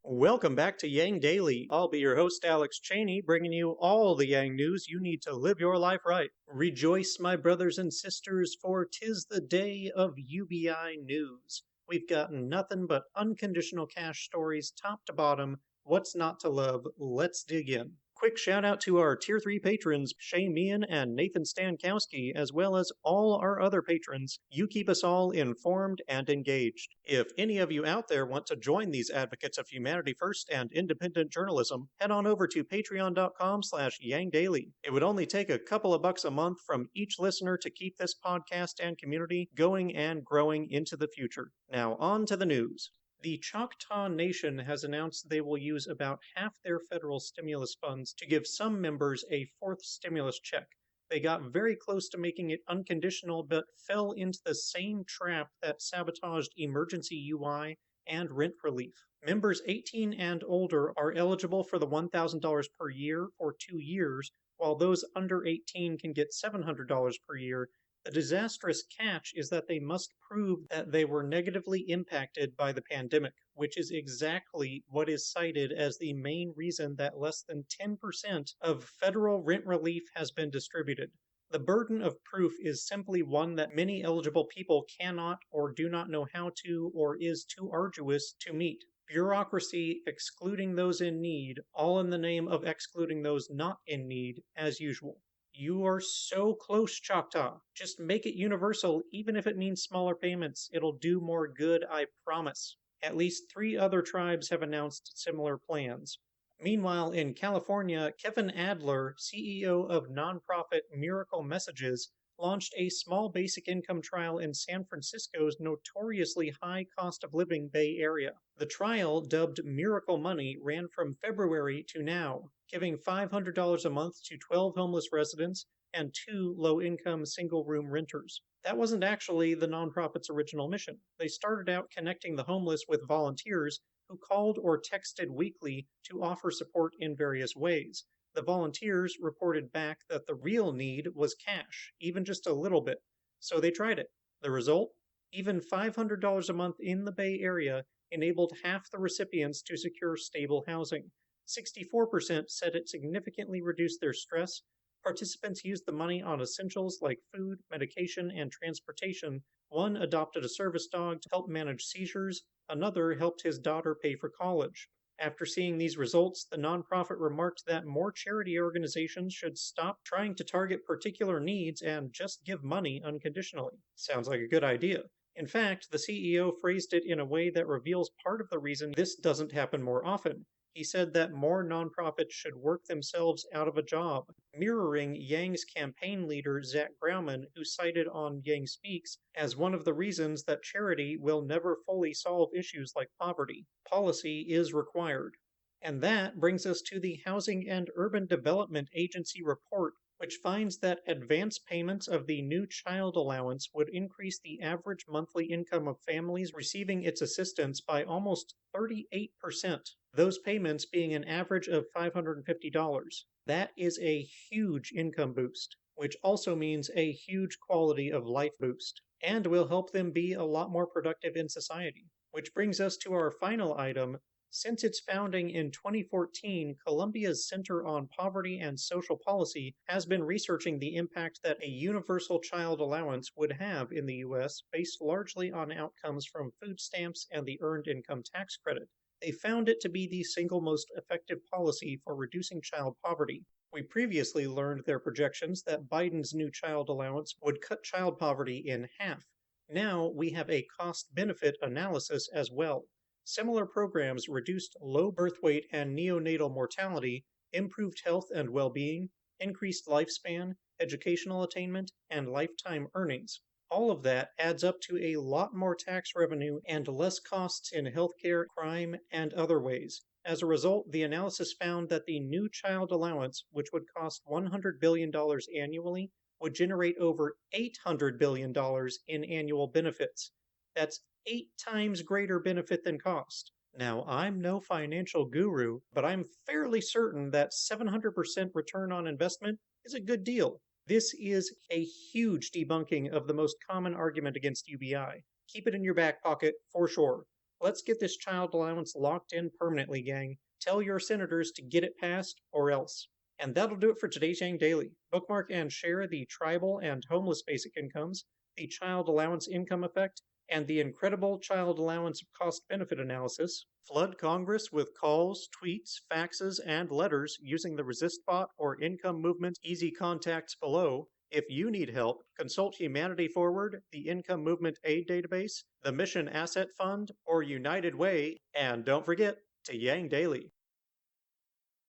Welcome back to Yang Daily. I'll be your host, Alex Cheney, bringing you all the Yang news you need to live your life right. Rejoice, my brothers and sisters, for 'tis the day of UBI news. We've got nothing but unconditional cash stories, top to bottom. What's not to love? Let's dig in. Quick shout out to our Tier 3 patrons, Shay Meehan and Nathan Stankowski, as well as all our other patrons. You keep us all informed and engaged. If any of you out there want to join these advocates of humanity first and independent journalism, head on over to patreon.com/YangDaily. It would only take a couple of bucks a month from each listener to keep this podcast and community going and growing into the future. Now on to the news. The Choctaw Nation has announced they will use about half their federal stimulus funds to give some members a fourth stimulus check. They got very close to making it unconditional, but fell into the same trap that sabotaged emergency UI and rent relief. Members 18 and older are eligible for the $1,000 per year for 2 years, while those under 18 can get $700 per year. The disastrous catch is that they must prove that they were negatively impacted by the pandemic, which is exactly what is cited as the main reason that less than 10% of federal rent relief has been distributed. The burden of proof is simply one that many eligible people cannot or do not know how to or is too arduous to meet. Bureaucracy excluding those in need, all in the name of excluding those not in need, as usual. You are so close, Choctaw. Just make it universal, even if it means smaller payments. It'll do more good, I promise. At least 3 other tribes have announced similar plans. Meanwhile, in California, Kevin Adler, CEO of nonprofit Miracle Messages, launched a small basic income trial in San Francisco's notoriously high cost of living Bay Area. The trial, dubbed Miracle Money, ran from February to now, giving $500 a month to 12 homeless residents and 2 low-income single-room renters. That wasn't actually the nonprofit's original mission. They started out connecting the homeless with volunteers who called or texted weekly to offer support in various ways. The volunteers reported back that the real need was cash, even just a little bit. So they tried it. The result? Even $500 a month in the Bay Area enabled half the recipients to secure stable housing. 64% said it significantly reduced their stress. Participants used the money on essentials like food, medication, and transportation. One adopted a service dog to help manage seizures. Another helped his daughter pay for college. After seeing these results, the nonprofit remarked that more charity organizations should stop trying to target particular needs and just give money unconditionally. Sounds like a good idea. In fact, the CEO phrased it in a way that reveals part of the reason this doesn't happen more often. He said that more nonprofits should work themselves out of a job, mirroring Yang's campaign leader Zach Grauman, who cited on Yang Speaks as one of the reasons that charity will never fully solve issues like poverty. Policy is required. And that brings us to the Housing and Urban Development Agency report, which finds that advance payments of the new child allowance would increase the average monthly income of families receiving its assistance by almost 38%, those payments being an average of $550. That is a huge income boost, which also means a huge quality of life boost, and will help them be a lot more productive in society. Which brings us to our final item. Since its founding in 2014, Columbia's Center on Poverty and Social Policy has been researching the impact that a universal child allowance would have in the U.S. based largely on outcomes from food stamps and the Earned Income Tax Credit. They found it to be the single most effective policy for reducing child poverty. We previously learned their projections that Biden's new child allowance would cut child poverty in half. Now we have a cost-benefit analysis as well. Similar programs reduced low birth weight and neonatal mortality, improved health and well-being, increased lifespan, educational attainment, and lifetime earnings. All of that adds up to a lot more tax revenue and less costs in healthcare, crime, and other ways. As a result, the analysis found that the new child allowance, which would cost $100 billion annually, would generate over $800 billion in annual benefits. That's 8 times greater benefit than cost. Now, I'm no financial guru, but I'm fairly certain that 700% return on investment is a good deal. This is a huge debunking of the most common argument against UBI. Keep it in your back pocket for sure. Let's get this child allowance locked in permanently, gang. Tell your senators to get it passed, or else. And that'll do it for today's Yang Daily. Bookmark and share the tribal and homeless basic incomes, the child allowance income effect, and the incredible child allowance cost-benefit analysis. Flood Congress with calls, tweets, faxes, and letters using the ResistBot or Income Movement Easy Contacts below. If you need help, consult Humanity Forward, the Income Movement Aid Database, the Mission Asset Fund, or United Way, and don't forget to Yang Daily.